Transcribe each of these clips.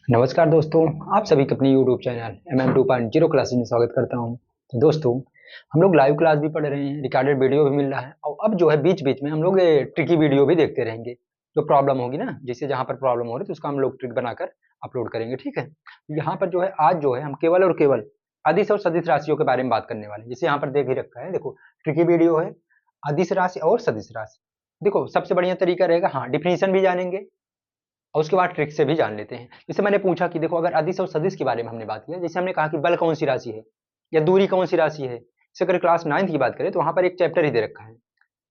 नमस्कार दोस्तों, आप सभी को अपने यूट्यूब चैनल MM 2.0 क्लासेस में स्वागत करता हूं। तो दोस्तों, हम लोग लाइव क्लास भी पढ़ रहे हैं, रिकॉर्डेड वीडियो भी मिल रहा है और अब जो है बीच-बीच में हम लोग ये ट्रिकी वीडियो भी देखते रहेंगे। जो प्रॉब्लम होगी ना, जिससे जहाँ पर प्रॉब्लम हो रही है तो उसका हम लोग ट्रिक बनाकर अपलोड करेंगे, ठीक है? यहाँ पर जो है आज जो है हम केवल और केवल अदिश और सदिश राशियों के बारे में बात करने वाले हैं। जैसे यहाँ पर देख ही रखा है, देखो ट्रिकी वीडियो है, अदिश राशि और सदिश राशि। देखो सबसे बढ़िया तरीका रहेगा, हाँ, डेफिनिशन भी जानेंगे और उसके बाद ट्रिक से भी जान लेते हैं। जैसे मैंने पूछा कि देखो अगर अदिश और सदिश के बारे में हमने बात किया, जैसे हमने कहा कि बल कौन सी राशि है या दूरी कौन सी राशि है। जैसे अगर क्लास 9th की बात करें तो वहां पर एक चैप्टर ही दे रखा है,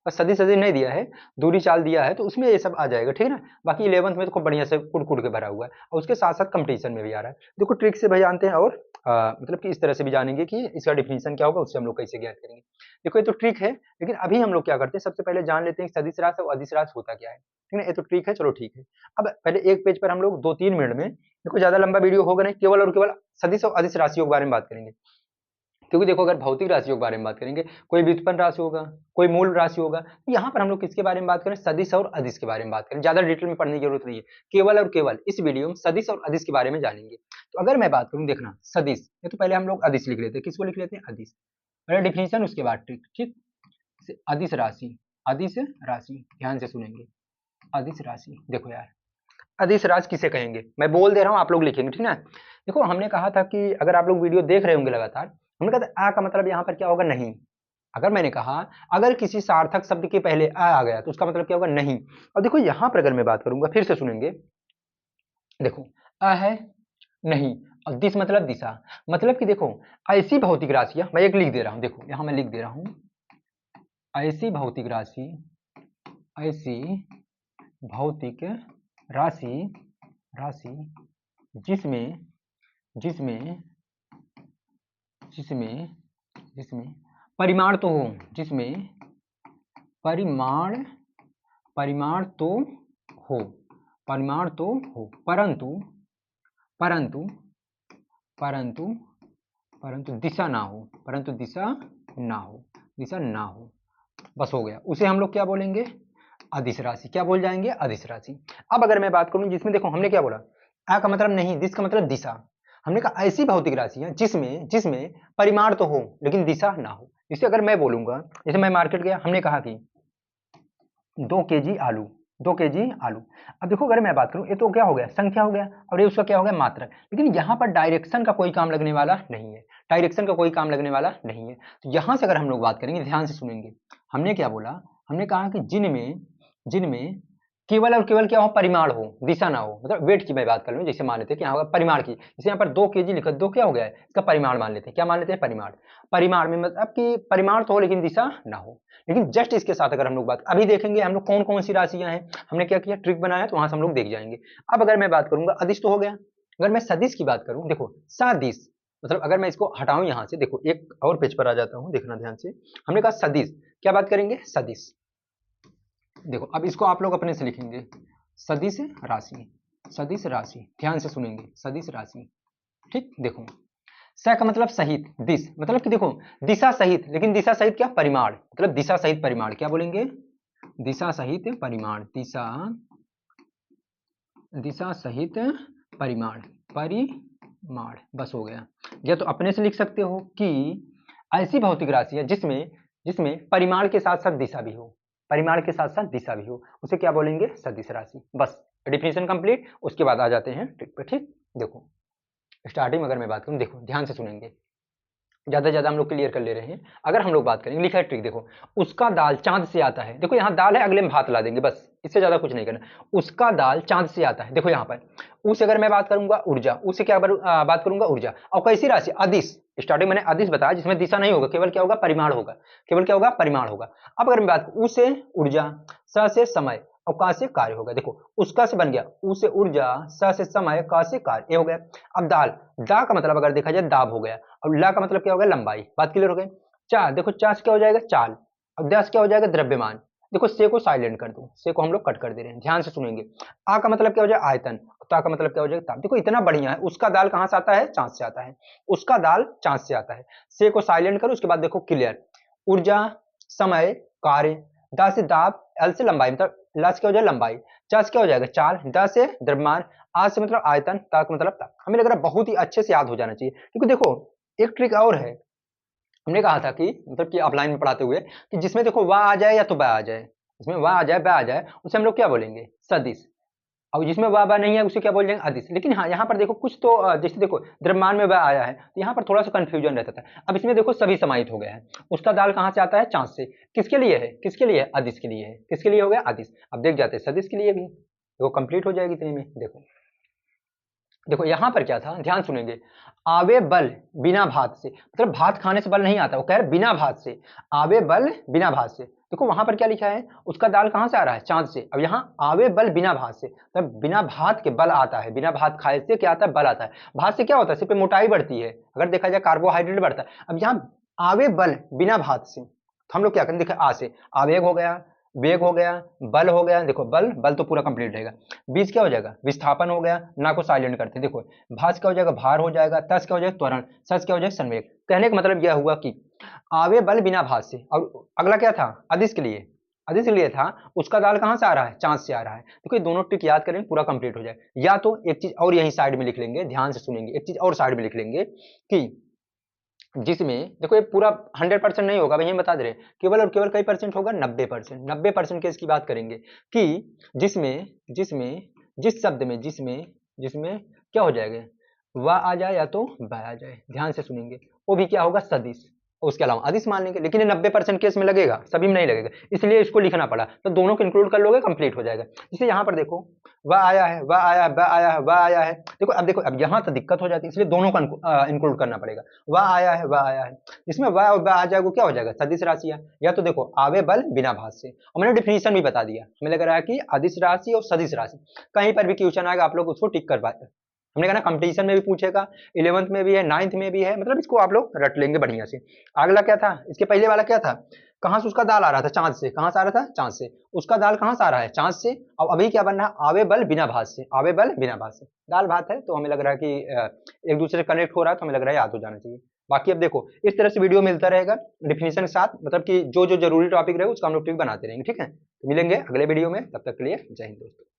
बस सदिश सदिश नहीं दिया है, दूरी चाल दिया है, तो उसमें ये सब आ जाएगा, ठीक है ना। बाकी 11th में तो खूब बढ़िया से कुड़ कुड़ के भरा हुआ है और उसके साथ साथ कंपटीशन में भी आ रहा है। देखो ट्रिक से भाई जानते हैं और मतलब कि इस तरह से भी जानेंगे कि इसका डिफिनीशन क्या होगा, उससे हम लोग कैसे ज्ञात करेंगे। देखो ये तो ट्रिक है, लेकिन अभी हम लोग क्या करते हैं, सबसे पहले जान लेते हैं कि सदिश राशि और अदिश राशि होता क्या है, ठीक है। ये तो ट्रिक है, चलो ठीक है। अब पहले एक पेज पर हम लोग 2-3 मिनट में, देखो ज्यादा लंबा वीडियो होगा नहीं, केवल और केवल सदिश और अदिश राशियों के बारे में बात करेंगे। क्योंकि देखो अगर भौतिक राशियों के बारे में बात करेंगे, कोई व्युत्पन्न राशि होगा, कोई मूल राशि होगा, तो यहाँ पर हम लोग किसके बारे में बात करें, सदिश और अदिश के बारे में बात करें। ज्यादा डिटेल में पढ़ने की जरूरत नहीं है, केवल और केवल इस वीडियो में सदिश और अदिश के बारे में जानेंगे। तो अगर मैं बात करूं, देखना सदिश, ये तो पहले हम लोग अदिश लिख लेते हैं। किसको लिख लेते हैं, अदिश, पहले डिफिनीशन उसके बाद ट्रिक, ठीक। अदिश राशि, अदिश राशि ध्यान से सुनेंगे। अदिश राशि, देखो यार, अदिश राशि किसे कहेंगे, मैं बोल दे रहा हूँ, आप लोग लिखेंगे, ठीक ना। देखो हमने कहा था कि अगर आप लोग वीडियो देख रहे होंगे लगातार, हमने कहा था आ का मतलब यहाँ पर क्या होगा, नहीं। अगर मैंने कहा अगर किसी सार्थक शब्द के पहले आ गया तो उसका मतलब क्या होगा, नहीं। और देखो यहां पर अगर मैं बात करूंगा, फिर से सुनेंगे, देखो अ है नहीं, और दिस मतलब दिशा, मतलब कि देखो ऐसी भौतिक राशियां, मैं एक लिख दे रहा हूं, देखो यहां मैं लिख दे रहा हूं, ऐसी भौतिक राशि, ऐसी भौतिक राशि, राशि जिसमें जिसमें जिसमें जिसमें परिमाण तो हो, जिसमें परिमाण परिमाण तो हो, परिमाण तो हो, परंतु परंतु परंतु परंतु दिशा ना हो, परंतु दिशा ना हो, दिशा ना हो, बस हो गया। उसे हम लोग क्या बोलेंगे, अदिश राशि। क्या बोल जाएंगे, अदिश राशि। अब अगर मैं बात करूं जिसमें, देखो हमने क्या बोला, आ का मतलब नहीं, दिश का मतलब दिशा। हमने कहा ऐसी भौतिक राशि है जिसमें जिसमें परिमाण तो हो लेकिन दिशा ना हो। इसे अगर मैं बोलूंगा, जैसे मैं मार्केट गया, हमने कहा कि 2 kg आलू, 2 kg आलू। अब देखो अगर मैं बात करूं, ये तो क्या हो गया, संख्या हो गया, और ये उसका क्या हो गया, मात्रक। लेकिन यहाँ पर डायरेक्शन का कोई काम लगने वाला नहीं है, डायरेक्शन का कोई काम लगने वाला नहीं है। तो यहाँ से अगर हम लोग बात करेंगे, ध्यान से सुनेंगे, हमने क्या बोला, हमने कहा कि जिनमें जिनमें केवल और केवल क्या हो, परिमाण हो, दिशा ना हो। मतलब वेट की मैं बात कर लूँ, जैसे मान लेते हैं कि यहाँ होगा परिमाण की, जैसे यहाँ पर 2 kg लिखा, दो क्या हो गया है, इसका परिमाण मान लेते हैं। क्या मान लेते हैं, परिमाण। परिमाण में मतलब कि परिमाण तो हो लेकिन दिशा ना हो। लेकिन जस्ट इसके साथ अगर हम लोग बात अभी देखेंगे, हम लोग कौन कौन सी राशियां हैं, हमने क्या किया, ट्रिक बनाया, तो वहां से हम लोग देख जाएंगे। अब अगर मैं बात करूंगा, अदिश तो हो गया। अगर मैं सदिश की बात करूं, देखो सदिश, मतलब अगर मैं इसको हटाऊं यहां से, देखो एक और पेज पर आ जाता हूं, देखना ध्यान से। हमने कहा सदिश, क्या बात करेंगे, सदिश। देखो अब इसको आप लोग अपने से लिखेंगे, सदिश राशि, सदिश राशि ध्यान से सुनेंगे, सदिश राशि, ठीक। देखो स का मतलब सहित, दिश मतलब कि देखो दिशा सहित, लेकिन दिशा सहित क्या, परिमाण, मतलब दिशा सहित परिमाण। क्या बोलेंगे, दिशा सहित परिमाण, दिशा दिशा सहित परिमाण, परिमाण, बस हो गया। या तो अपने से लिख सकते हो कि ऐसी भौतिक राशि है जिसमें जिसमें परिमाण के साथ साथ दिशा भी हो, परिमाण के साथ साथ दिशा भी हो, उसे क्या बोलेंगे, सदिश राशि। बस डिफिनेशन कंप्लीट, उसके बाद आ जाते हैं ट्रिक पे, ठीक। देखो स्टार्टिंग में अगर मैं बात करूं, देखो ध्यान से सुनेंगे, ज्यादा ज्यादा हम लोग क्लियर कर ले रहे हैं। अगर हम लोग बात करेंगे, लिखा है ट्रिक, देखो उसका दाल चांद से आता है, देखो यहाँ दाल है, अगले में भात ला देंगे, बस इससे ज्यादा कुछ नहीं करना। उसका दाल चांद से आता है, देखो यहाँ पर उस, अगर मैं बात करूंगा ऊर्जा, उससे क्या बात करूंगा, ऊर्जा। और कैसी राशि, अदिश। स्टार्टिंग मैंने अदिश बताया, जिसमें दिशा नहीं होगा, केवल क्या होगा, परिमाण होगा, केवल क्या होगा, परिमाण होगा। अब अगर मैं बात करूं, उसे ऊर्जा, स से समय, और का से कार्य होगा। देखो उसका से बन गया, उ से ऊर्जा, स से समय, का से कार्य, ये हो गया। अब दाल, दा का मतलब अगर देखा जाए दाब हो गया, और ला का मतलब क्या हो गया, लंबाई। बात क्लियर हो गई। चार, देखो चार से क्या हो जाएगा, चाल। अब दस क्या हो जाएगा, द्रव्यमान। देखो से को साइलेंट कर दो, से को हम लोग कट कर दे रहे हैं, ध्यान से सुनेंगे। आ का मतलब क्या हो जाएगा, आयतन। ता का मतलब क्या हो जाएगा, ताप। देखो इतना बढ़िया है, उसका दाल कहां से आता है, चांद से आता है, उसका दाल चांद से आता है। से को साइलेंट करो, उसके बाद देखो क्लियर, ऊर्जा, समय, कार्य, दा से दाब, एल से लंबाई, मतलब ला से क्या हो जाए, लंबाई। च से क्या हो जाएगा चाल, द से द्रव्यमान, आ से मतलब आयतन, ता का मतलब ताप। हमें लग रहा है बहुत ही अच्छे से याद हो जाना चाहिए, क्योंकि देखो एक ट्रिक और है, हमने कहा था कि मतलब कि ऑफलाइन में पढ़ाते हुए कि जिसमें देखो वा आ जाए या तो बा आ जाए, जिसमें वा आ जाए बा आ जाए उसे हम लोग क्या बोलेंगे सदिश, और जिसमें वा बा नहीं है उसे क्या बोलेंगे अदिश। लेकिन हाँ यहाँ पर देखो कुछ तो जैसे देखो द्रव्यमान में वा आया है तो यहाँ पर थोड़ा सा कंफ्यूजन रहता था। अब इसमें देखो सभी समाहित हो गया है, उसका दाल कहाँ से आता है चांद से, किसके लिए है, किसके लिए है अदिश के लिए है, किसके लिए हो गया अदिश। अब देख जाते हैं सदिश के लिए भी, वो कंप्लीट हो जाएगी इतने में। देखो देखो यहाँ पर क्या था, ध्यान सुनेंगे, आवे बल बिना भात से, मतलब भात खाने से बल नहीं आता, वो कह रहे बिना भात से, आवे बल बिना भात से। देखो वहां पर क्या लिखा है, उसका दाल कहां से आ रहा है चांद से। अब यहाँ आवे बल बिना भात से, मतलब बिना भात के बल आता है, बिना भात खाए से क्या आता है बल आता है। भात से क्या होता है सिर्फ मोटाई बढ़ती है, अगर देखा जाए कार्बोहाइड्रेट बढ़ता है। अब यहाँ आवे बल बिना भात से, तो हम लोग क्या करें, देखिए आ से आवेग हो गया, वेग हो गया, बल हो गया, देखो बल बल तो पूरा कंप्लीट रहेगा। बीज क्या हो जाएगा विस्थापन हो गया, ना को साइलेंट करते हैं। देखो भास क्या हो जाएगा भार हो जाएगा, तस क्या हो जाएगा त्वरण, सस क्या हो जाएगा संवेग। कहने का मतलब यह हुआ कि आवे बल बिना भास से, और अगला क्या था अदिश के लिए, अदिश के लिए था उसका दाल कहां से आ रहा है चांद से आ रहा है। देखो ये दोनों ट्रिक याद करें पूरा कंप्लीट हो जाए। या तो एक चीज और यही साइड में लिख लेंगे, ध्यान से सुनेंगे, एक चीज और साइड में लिख लेंगे कि जिसमें देखो ये पूरा 100% नहीं होगा, वही बता दे रहे, केवल और केवल कई परसेंट होगा 90%, 90% केस की बात करेंगे कि जिसमें जिसमें जिस शब्द में जिसमें जिसमें क्या हो जाएगा वा आ जाए या तो बा आ जाए, ध्यान से सुनेंगे, वो भी क्या होगा सदिश, उसके अलावा अदिश मान लेंगे। लेकिन ये 90% केस में लगेगा, सभी में नहीं लगेगा, इसलिए इसको लिखना पड़ा। तो दोनों को इंक्लूड कर लोगे कंप्लीट हो जाएगा। जैसे यहाँ पर देखो वह आया है, वह आया है, वह आया है, वह आया है। देखो अब यहाँ तो दिक्कत हो जाती है, इसलिए दोनों को इंक्लूड करना पड़ेगा। वह आया है, वह आया है, जिसमें वह और वह आ जाएगा क्या हो जाएगा सदिश राशि है। या तो देखो आवे बल बिना भात से, और मैंने डिफिनीशन भी बता दिया, हमें लग रहा है कि अदिश राशि और सदिश राशि कहीं पर भी क्वेश्चन आएगा आप लोग उसको टिक कर पाए। हमने कहा ना कंपटीशन में भी पूछेगा, 11th में भी है, 9th में भी है, मतलब इसको आप लोग रट लेंगे बढ़िया से। अगला क्या था, इसके पहले वाला क्या था, कहां से उसका दाल आ रहा था चांद से, कहां से आ रहा था चांद से, उसका दाल कहां से आ रहा है चांद से। और अभी क्या बन रहा है आवे बल बिना भात से, आवे बल बिना भात से, दाल भात है तो हमें लग रहा है कि एक दूसरे से कनेक्ट हो रहा है, तो हमें लग रहा है याद हो जाना चाहिए। बाकी अब देखो इस तरह से वीडियो मिलता रहेगा डिफिनेशन के साथ, मतलब कि जो जो जरूरी टॉपिक रहे उसका हम लोग ट्रिक बनाते रहेंगे, ठीक है। तो मिलेंगे अगले वीडियो में, तब तक के लिए जय हिंद दोस्तों।